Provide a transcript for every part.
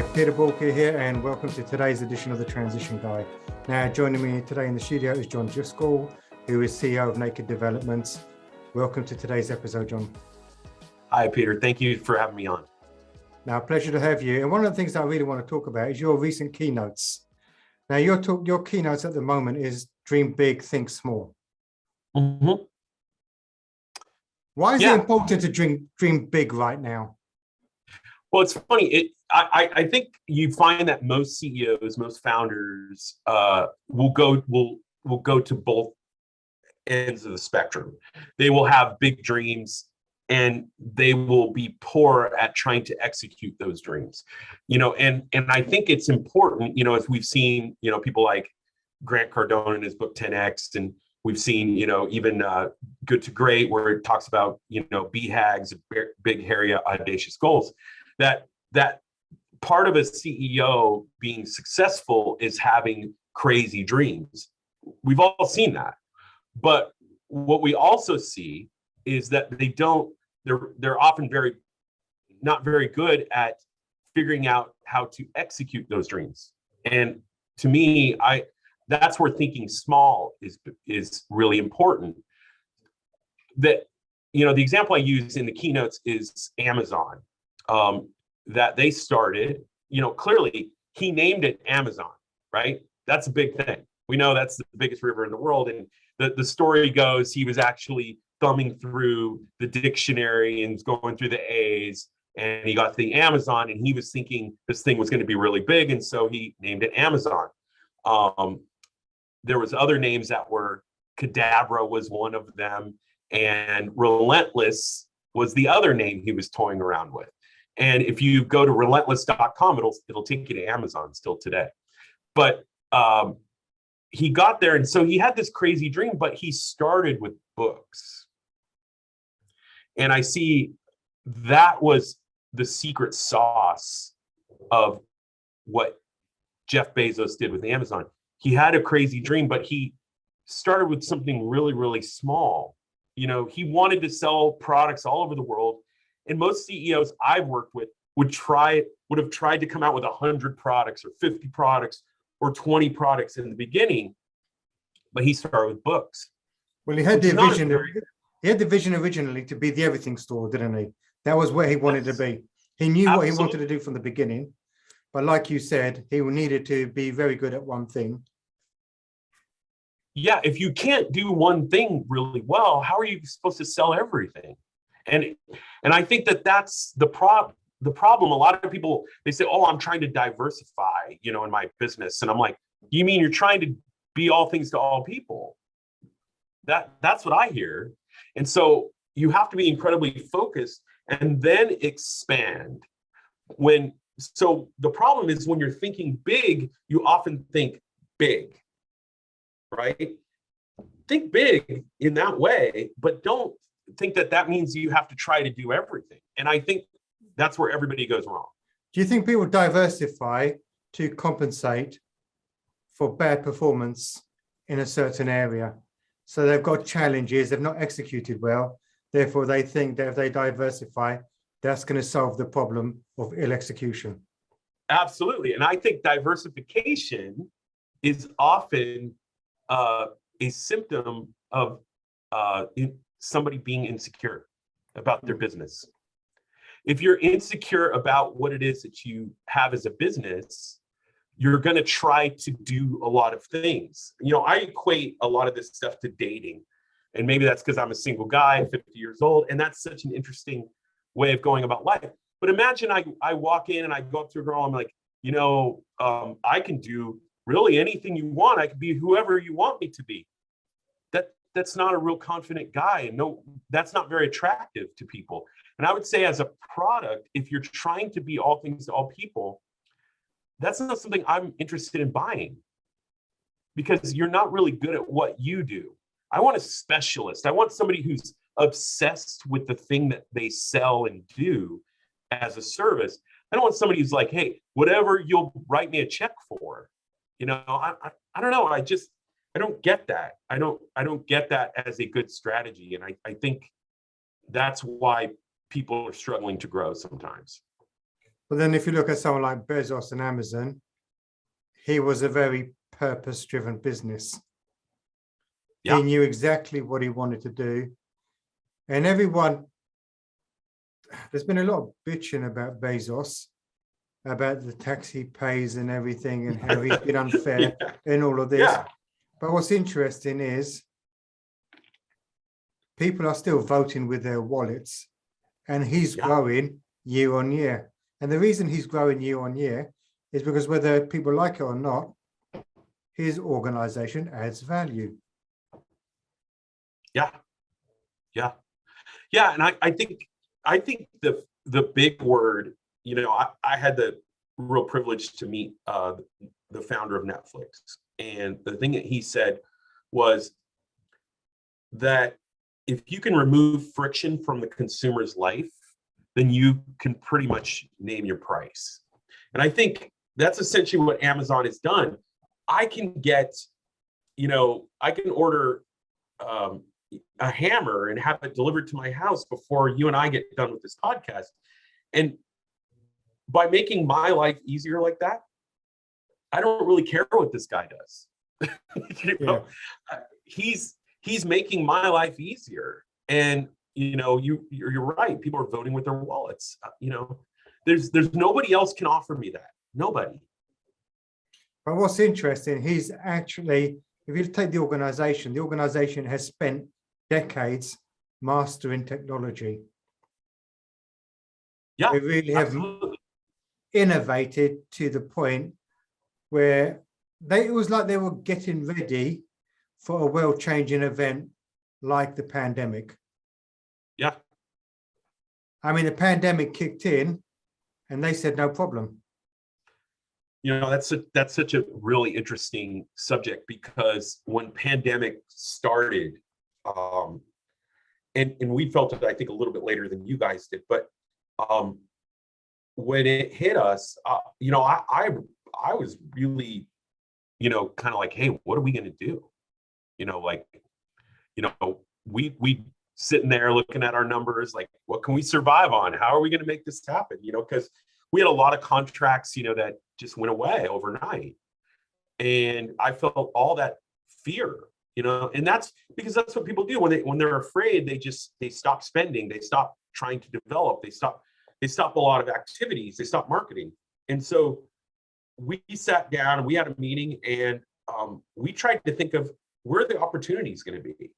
Hi, Peter Walker here, and welcome to today's edition of The Transition Guy. Now, joining me today in the studio is John Driscoll, who is CEO of Naked Developments. Welcome to today's episode, John. Hi, Peter. Thank you for having me on. Now, pleasure to have you. And one of the things that I really want to talk about is your recent keynotes. Now, your keynotes at the moment is Dream Big, Think Small. Mm-hmm. Why is it important to dream big right now? Well, it's funny. I think you find that most CEOs, most founders will go to both ends of the spectrum. They will have big dreams and they will be poor at trying to execute those dreams. And I think it's important, as we've seen, people like Grant Cardone in his book 10X, and we've seen, even Good to Great, where it talks about, BHAGs, big, hairy, audacious goals. That part of a CEO being successful is having crazy dreams. We've all seen that. But what we also see is that they're often not very good at figuring out how to execute those dreams. And to me, that's where thinking small is really important. That, the example I use in the keynotes is Amazon. That they started, clearly he named it Amazon, right? That's a big thing. We know that's the biggest river in the world. And the story goes, he was actually thumbing through the dictionary and going through the A's, and he got to the Amazon, and he was thinking this thing was going to be really big. And so he named it Amazon. There was other names that were, Cadabra was one of them, and Relentless was the other name he was toying around with. And if you go to relentless.com, it'll take you to Amazon still today. But he got there, and so he had this crazy dream, but he started with books. And I see that was the secret sauce of what Jeff Bezos did with Amazon. He had a crazy dream, but he started with something really, really small. He wanted to sell products all over the world. And most CEOs I've worked with would have tried to come out with 100 products or 50 products or 20 products in the beginning, but he started with books. Well, he had the vision. He had the vision originally to be the everything store, didn't he? That was where he wanted to be. He knew what he wanted to do from the beginning, but like you said, he needed to be very good at one thing. Yeah, if you can't do one thing really well, how are you supposed to sell everything? And I think that's the problem. A lot of people, they say, "Oh, I'm trying to diversify, in my business." And I'm like, "You mean you're trying to be all things to all people?" That's what I hear. And so you have to be incredibly focused and then expand. So the problem is when you're thinking big, you often think big, right? Think big in that way, but don't think that means you have to try to do everything. And I think that's where everybody goes wrong. Do you think people diversify to compensate for bad performance in a certain area? So they've got challenges, they've not executed well, therefore they think that if they diversify, that's going to solve the problem of ill execution. Absolutely. And I think diversification is often a symptom of somebody being insecure about their business. If you're insecure about what it is that you have as a business, you're going to try to do a lot of things. I equate a lot of this stuff to dating. And maybe that's because I'm a single guy, 50 years old. And that's such an interesting way of going about life. But imagine I walk in and I go up to a girl. I'm like, I can do really anything you want. I can be whoever you want me to be. That's not a real confident guy. And no, that's not very attractive to people. And I would say as a product, if you're trying to be all things to all people, that's not something I'm interested in buying, because you're not really good at what you do. I want a specialist. I want somebody who's obsessed with the thing that they sell and do as a service. I don't want somebody who's like, "Hey, whatever you'll write me a check for." I don't know. I don't get that. I don't get that as a good strategy. And I think that's why people are struggling to grow sometimes. But then if you look at someone like Bezos and Amazon, he was a very purpose-driven business. Yeah. He knew exactly what he wanted to do. And everyone, there's been a lot of bitching about Bezos, about the tax he pays and everything, and how he's been unfair in all of this. Yeah. But what's interesting is people are still voting with their wallets, and he's growing year on year. And the reason he's growing year on year is because whether people like it or not, his organization adds value. Yeah. Yeah. Yeah. And I think the big word, you know, I had the real privilege to meet the founder of Netflix. And the thing that he said was that if you can remove friction from the consumer's life, then you can pretty much name your price. And I think that's essentially what Amazon has done. I can get, you know, I can order a hammer and have it delivered to my house before you and I get done with this podcast. And by making my life easier like that, I don't really care what this guy does. You know, he's making my life easier. And you know, you're right. People are voting with their wallets. You know, there's nobody else can offer me that. Nobody. But what's interesting, he's actually, if you take the organization has spent decades mastering technology. Yeah, they really have innovated to the point where it was like they were getting ready for a world-changing event like the pandemic. Yeah. I mean, the pandemic kicked in and they said, no problem. You know, that's such a really interesting subject, because when pandemic started, and we felt it, I think, a little bit later than you guys did, but when it hit us, you know, I was really, you know, kind of like, hey, what are we going to do? You know, like, you know, we sitting there looking at our numbers, like, what can we survive on? How are we going to make this happen? You know, because we had a lot of contracts, you know, that just went away overnight. And I felt all that fear, you know, and that's because that's what people do when they're afraid. They stop spending, they stop trying to develop, they stop a lot of activities, they stop marketing. And so we sat down and we had a meeting, and we tried to think of where the opportunity is going to be,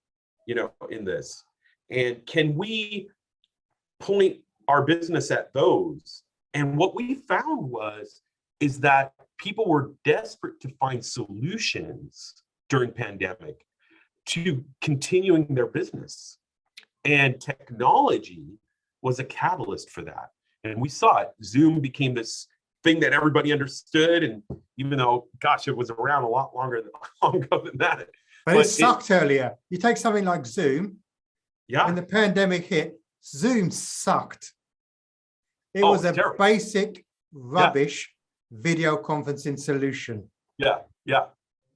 you know, in this, and can we point our business at those? And what we found is that people were desperate to find solutions during pandemic to continuing their business. And technology was a catalyst for that. And we saw it. Zoom became this thing that everybody understood. And even though, gosh, it was around a lot long ago than that. But it sucked earlier. You take something like Zoom. Yeah. When the pandemic hit, Zoom sucked. It was a terrible, basic rubbish video conferencing solution. Yeah, yeah.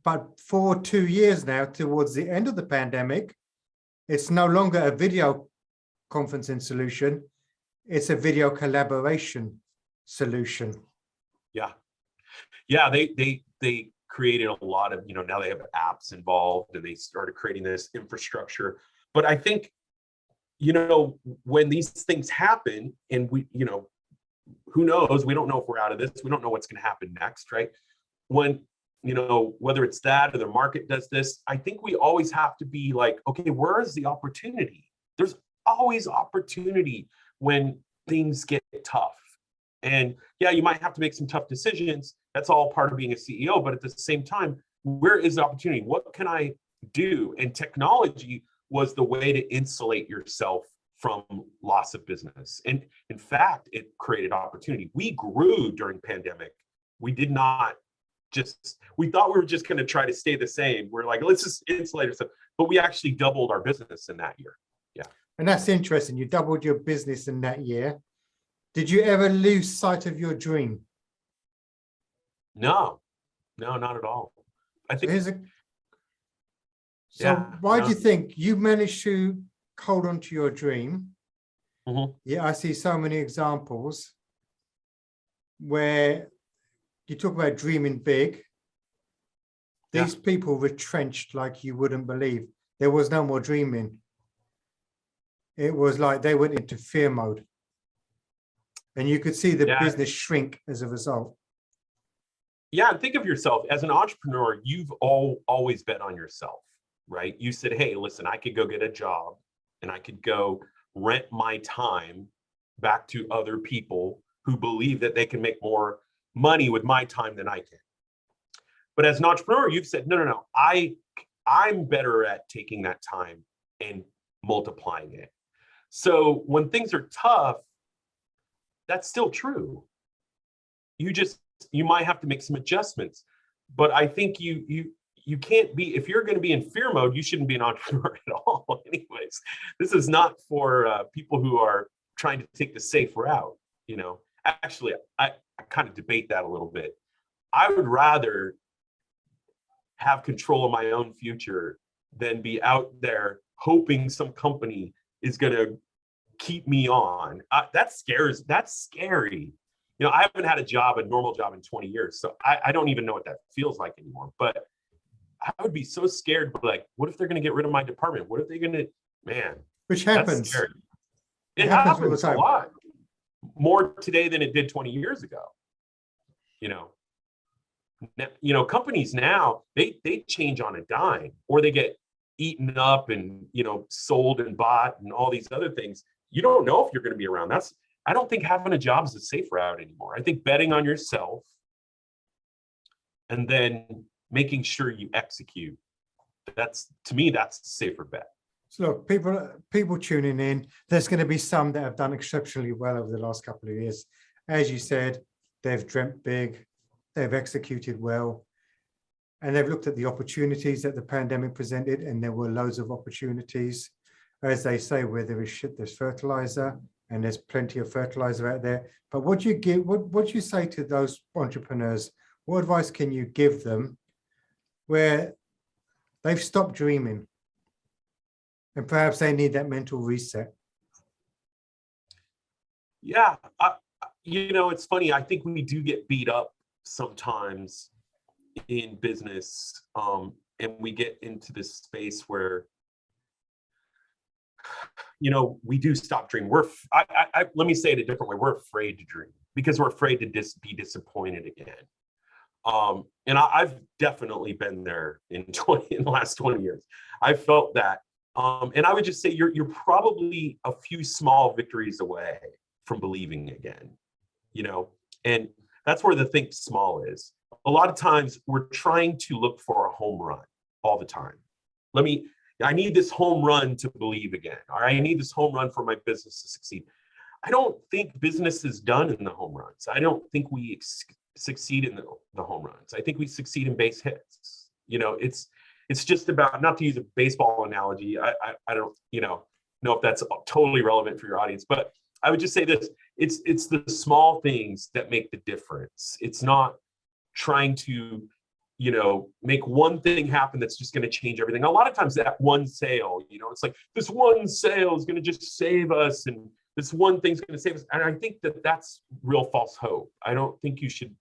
But for 2 years now, towards the end of the pandemic, it's no longer a video conferencing solution. It's a video collaboration solution. Yeah. Yeah, they created a lot of, you know, now they have apps involved, and they started creating this infrastructure. But I think, you know, when these things happen, and we, you know, who knows, we don't know if we're out of this, we don't know what's going to happen next, right? When, you know, whether it's that or the market does this, I think we always have to be like, okay, where is the opportunity? There's always opportunity when things get tough. And yeah, you might have to make some tough decisions. That's all part of being a CEO. But at the same time, where is the opportunity? What can I do? And technology was the way to insulate yourself from loss of business. And in fact, it created opportunity. We grew during pandemic. We did not just, we thought we were just going to try to stay the same. We're like, let's just insulate ourselves. But we actually doubled our business in that year. Yeah. And that's interesting. You doubled your business in that year. Did you ever lose sight of your dream? No, not at all. I think. Why do you think you managed to hold on to your dream? Mm-hmm. Yeah, I see so many examples where you talk about dreaming big. These people retrenched like you wouldn't believe. There was no more dreaming. It was like they went into fear mode. And you could see the business shrink as a result. Yeah, and think of yourself as an entrepreneur, you've always bet on yourself, right? You said, hey, listen, I could go get a job and I could go rent my time back to other people who believe that they can make more money with my time than I can. But as an entrepreneur, you've said, no, I'm better at taking that time and multiplying it. So when things are tough, that's still true. You might have to make some adjustments, but I think you can't be, if you're going to be in fear mode, you shouldn't be an entrepreneur at all. Anyways, this is not for people who are trying to take the safe route. Actually, I kind of debate that a little bit. I would rather have control of my own future than be out there hoping some company is going to keep me on. That's scary. I haven't had a normal job in 20 years. So I don't even know what that feels like anymore. But I would be so scared, like, what if they're going to get rid of my department? What if they're going to, Which happens. It happens all the time. A lot. More today than it did 20 years ago. Companies now, they change on a dime, or they get eaten up and, sold and bought and all these other things. You don't know if you're going to be around. I don't think having a job is a safe route anymore. I think betting on yourself and then making sure you execute. To me, that's a safer bet. So look, people tuning in, there's going to be some that have done exceptionally well over the last couple of years. As you said, they've dreamt big, they've executed well, and they've looked at the opportunities that the pandemic presented, and there were loads of opportunities. As they say, where there is shit, there's fertilizer, and there's plenty of fertilizer out there. But what do you say to those entrepreneurs? What advice can you give them where they've stopped dreaming and perhaps they need that mental reset? Yeah, it's funny. I think we do get beat up sometimes in business, and we get into this space where we do stop dreaming. Let me say it a different way. We're afraid to dream because we're afraid to be disappointed again. And I've definitely been there in the last 20 years. I felt that. And I would just say you're probably a few small victories away from believing again, and that's where the think small is. A lot of times we're trying to look for a home run all the time. I need this home run to believe again, or I need this home run for my business to succeed. I don't think business is done in the home runs. I don't think we succeed in the home runs. I think we succeed in base hits. It's just about, not to use a baseball analogy, I don't know if that's totally relevant for your audience, but I would just say this: it's the small things that make the difference. It's not trying to make one thing happen that's just going to change everything. A lot of times that one sale, it's like this one sale is going to just save us, and this one thing's going to save us. And I think that's real false hope. I don't think you should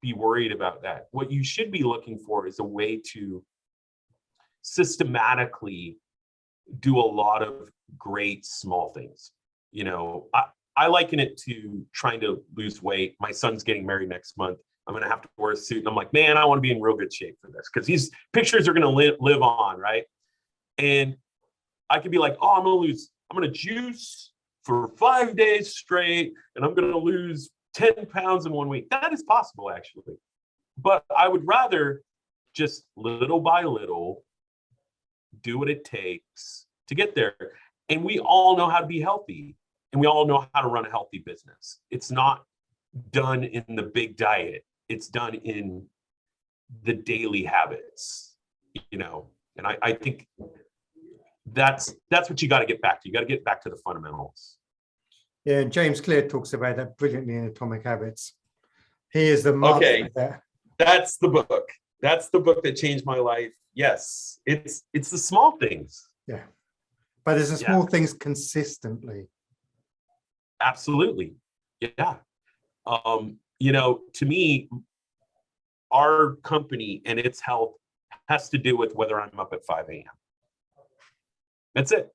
be worried about that. What you should be looking for is a way to systematically do a lot of great small things. I liken it to trying to lose weight. My son's getting married next month. I'm going to have to wear a suit. And I'm like, man, I want to be in real good shape for this, because these pictures are going to live on, right? And I could be like, oh, I'm going to juice for 5 days straight, and I'm going to lose 10 pounds in 1 week. That is possible, actually. But I would rather just little by little do what it takes to get there. And we all know how to be healthy, and we all know how to run a healthy business. It's not done in the big diet. It's done in the daily habits, and I think that's what you got to get back to. You got to get back to the fundamentals. Yeah, and James Clear talks about that brilliantly in Atomic Habits. He is the master of that. That's the book. That's the book that changed my life. Yes, it's the small things. Yeah, but it's the small things consistently. Absolutely, yeah. to me, our company and its health has to do with whether I'm up at 5 a.m. That's it.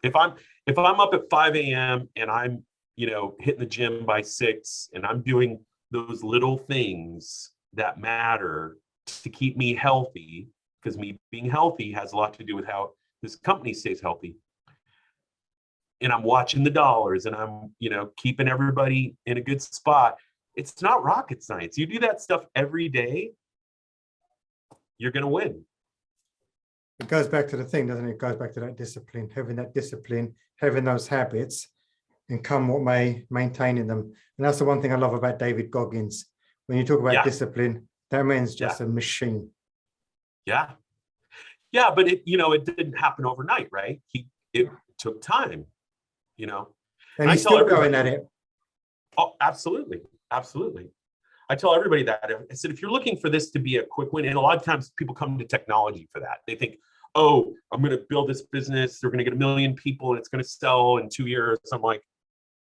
If I'm up at 5 a.m. and I'm, hitting the gym by 6 and I'm doing those little things that matter to keep me healthy, because me being healthy has a lot to do with how this company stays healthy. And I'm watching the dollars and I'm, keeping everybody in a good spot. It's not rocket science. You do that stuff every day, you're going to win. It goes back to the thing, doesn't it? It goes back to that discipline, having those habits, and come what may, maintaining them. And that's the one thing I love about David Goggins. When you talk about discipline, that man's just a machine. Yeah. Yeah, but it didn't happen overnight, right? It took time, And he's still going at it. Oh, absolutely. Absolutely. I tell everybody that. I said, if you're looking for this to be a quick win, and a lot of times people come to technology for that. They think, oh, I'm going to build this business. They're going to get 1 million people and it's going to sell in 2 years. I'm like,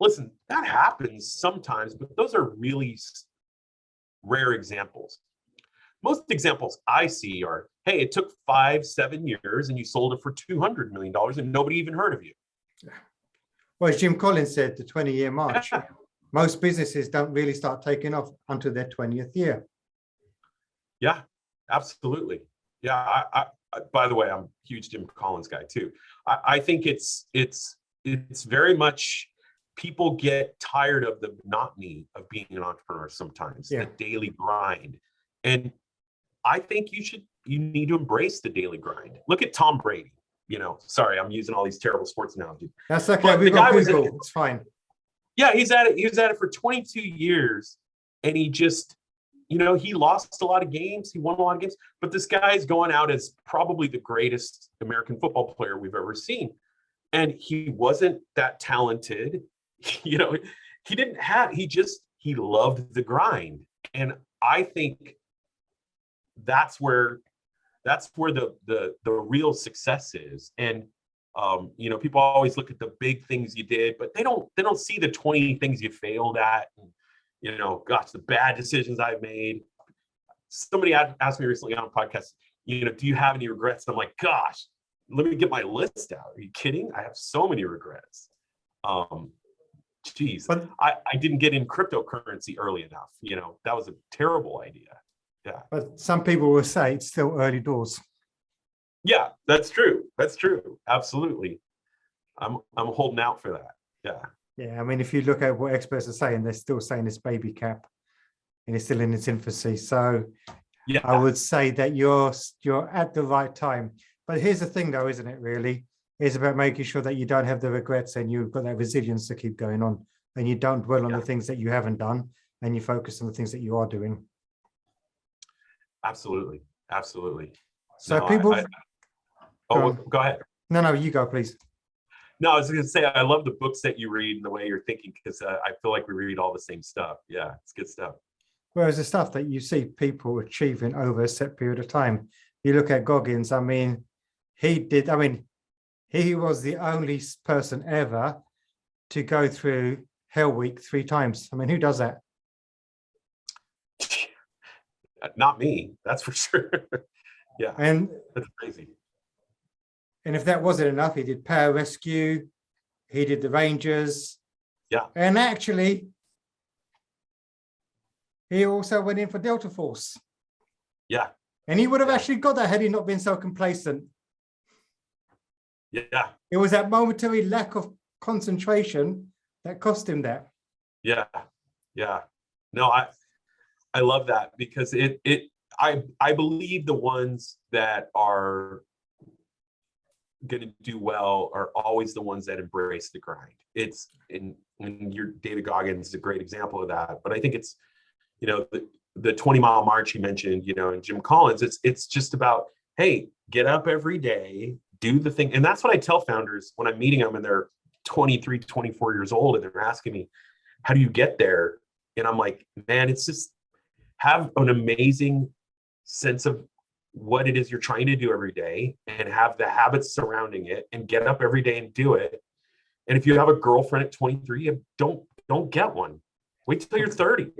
listen, that happens sometimes, but those are really rare examples. Most examples I see are, hey, it took 5-7 years and you sold it for $200 million and nobody even heard of you. Well, as Jim Collins said, the 20-year march. Most businesses don't really start taking off until their 20th year. Yeah, absolutely. Yeah. I by the way, I'm a huge Jim Collins guy too. I think it's very much, people get tired of the monotony of being an entrepreneur sometimes, the daily grind. And I think you need to embrace the daily grind. Look at Tom Brady. Sorry, I'm using all these terrible sports analogies. That's okay. We got Google. It's fine. Yeah, he was at it for 22 years, and he just, he lost a lot of games. He won a lot of games, but this guy's going out as probably the greatest American football player we've ever seen. And he wasn't that talented. He loved the grind. And I think that's where the real success is. And people always look at the big things you did, but they don't see the 20 things you failed at. And, gosh, the bad decisions I've made. Somebody asked me recently on a podcast, do you have any regrets? And I'm like, gosh, let me get my list out. Are you kidding? I have so many regrets. Geez, but I didn't get in cryptocurrency early enough. That was a terrible idea. Yeah. But some people will say it's still early doors. Yeah, that's true. That's true. Absolutely. I'm holding out for that. Yeah. Yeah. I mean, if you look at what experts are saying, they're still saying it's baby cap and it's still in its infancy. So yeah, I would say that you're at the right time. But here's the thing though, isn't it really? It's about making sure that you don't have the regrets and you've got that resilience to keep going on, and you don't dwell on the things that you haven't done, and you focus on the things that you are doing. Absolutely. Absolutely. So people... Go ahead. No, you go, please. No, I was going to say, I love the books that you read and the way you're thinking, because I feel like we read all the same stuff. Yeah, it's good stuff. Whereas the stuff that you see people achieving over a set period of time, you look at Goggins, he was the only person ever to go through Hell Week 3 times. I mean, who does that? Not me, that's for sure. Yeah, and that's crazy. And if that wasn't enough, he did pararescue, he did the Rangers. Yeah. And actually, he also went in for Delta Force. Yeah. And he would have actually got that had he not been so complacent. Yeah. It was that momentary lack of concentration that cost him that. Yeah. Yeah. No, I love that, because I believe the ones that are going to do well are always the ones that embrace the grind. It's and your David Goggins is a great example of that. But I think it's, the 20-mile march you mentioned, and Jim Collins, it's just about, hey, get up every day, do the thing. And that's what I tell founders when I'm meeting them and they're 23, 24 years old and they're asking me, how do you get there? And I'm like, man, it's just have an amazing sense of what it is you're trying to do every day, and have the habits surrounding it, and get up every day and do it. And if you have a girlfriend at 23, don't get one. Wait till you're 30.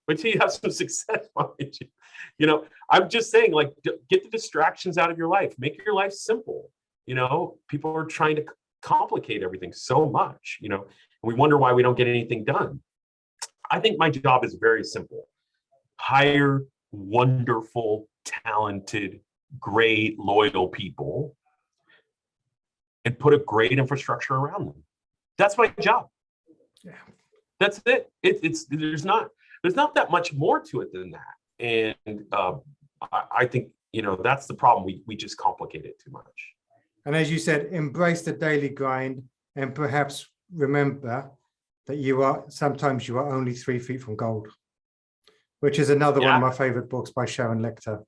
Wait till you have some success behind you. You know, I'm just saying, like, get the distractions out of your life. Make your life simple. You know, people are trying to complicate everything so much, you know, and we wonder why we don't get anything done. I think my job is very simple. Hire wonderful, talented, great, loyal people and put a great infrastructure around them. That's my job. Yeah. That's it. It's there's not that much more to it than that. And I think, you know, that's the problem. We just complicate it too much. And as you said, embrace the daily grind, and perhaps remember that sometimes you are only 3 feet from gold, which is another one of my favorite books by Sharon Lecter.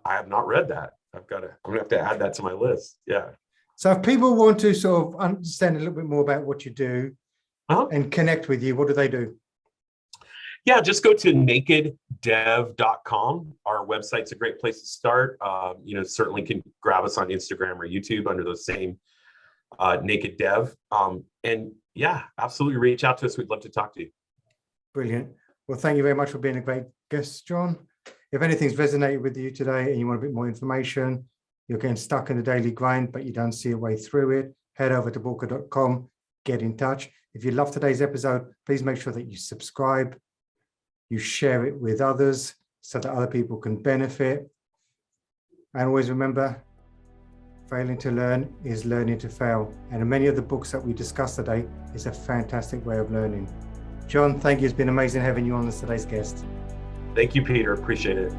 I have not read that. I'm gonna have to add that to my list. Yeah. So if people want to sort of understand a little bit more about what you do and connect with you, what do they do? Yeah, just go to nakeddev.com. Our website's a great place to start. You know, certainly can grab us on Instagram or YouTube under the same Naked Dev. And yeah, absolutely reach out to us. We'd love to talk to you. Brilliant. Well, thank you very much for being a great guest, John. If anything's resonated with you today and you want a bit more information, you're getting stuck in the daily grind, but you don't see a way through it, head over to Bulka.com, get in touch. If you love today's episode, please make sure that you subscribe, you share it with others so that other people can benefit. And always remember, failing to learn is learning to fail. And many of the books that we discussed today is a fantastic way of learning. John, thank you. It's been amazing having you on as today's guest. Thank you, Peter. Appreciate it.